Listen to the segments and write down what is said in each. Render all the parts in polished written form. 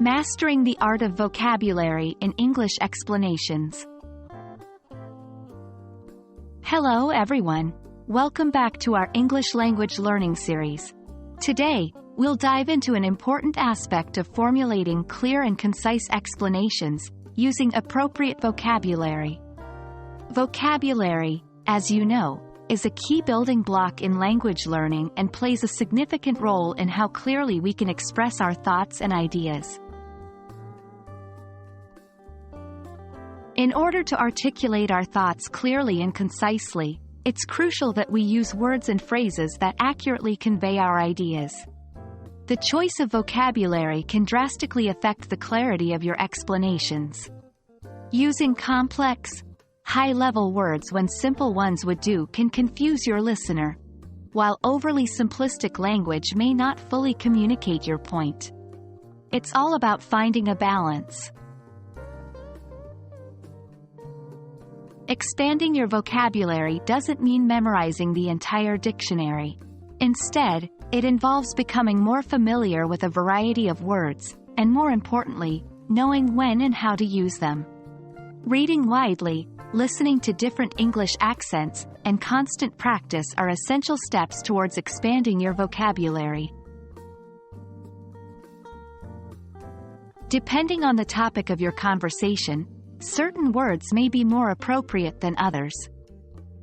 Mastering the art of vocabulary in English explanations. Hello everyone. Welcome back to our English language learning series. Today, we'll dive into an important aspect of formulating clear and concise explanations, using appropriate vocabulary. Vocabulary, as you know, is a key building block in language learning and plays a significant role in how clearly we can express our thoughts and ideas. In order to articulate our thoughts clearly and concisely, it's crucial that we use words and phrases that accurately convey our ideas. The choice of vocabulary can drastically affect the clarity of your explanations. Using complex, high-level words when simple ones would do can confuse your listener, while overly simplistic language may not fully communicate your point. It's all about finding a balance. Expanding your vocabulary doesn't mean memorizing the entire dictionary. Instead, it involves becoming more familiar with a variety of words, and more importantly, knowing when and how to use them. Reading widely, listening to different English accents, and constant practice are essential steps towards expanding your vocabulary. Depending on the topic of your conversation, certain words may be more appropriate than others.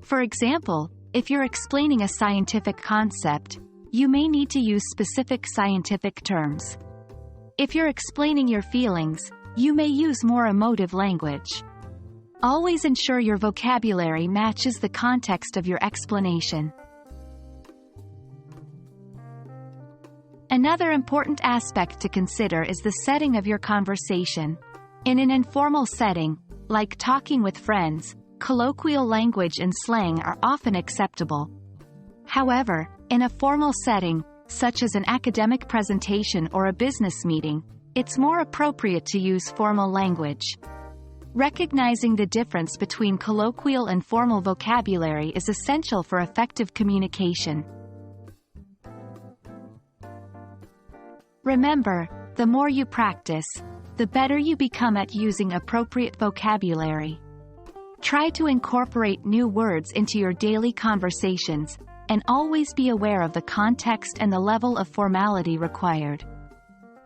For example, if you're explaining a scientific concept, you may need to use specific scientific terms. If you're explaining your feelings, you may use more emotive language. Always ensure your vocabulary matches the context of your explanation. Another important aspect to consider is the setting of your conversation. In an informal setting, like talking with friends, colloquial language and slang are often acceptable. However, in a formal setting, such as an academic presentation or a business meeting, it's more appropriate to use formal language. Recognizing the difference between colloquial and formal vocabulary is essential for effective communication. Remember, the more you practice, the better you become at using appropriate vocabulary. Try to incorporate new words into your daily conversations, and always be aware of the context and the level of formality required.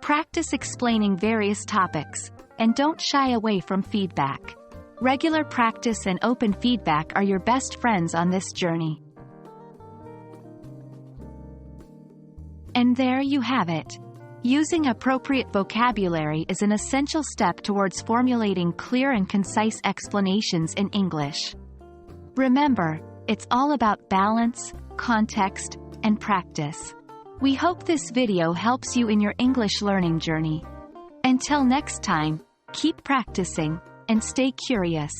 Practice explaining various topics, and don't shy away from feedback. Regular practice and open feedback are your best friends on this journey. And there you have it. Using appropriate vocabulary is an essential step towards formulating clear and concise explanations in English. Remember, it's all about balance, context, and practice. We hope this video helps you in your English learning journey. Until next time, keep practicing, and stay curious.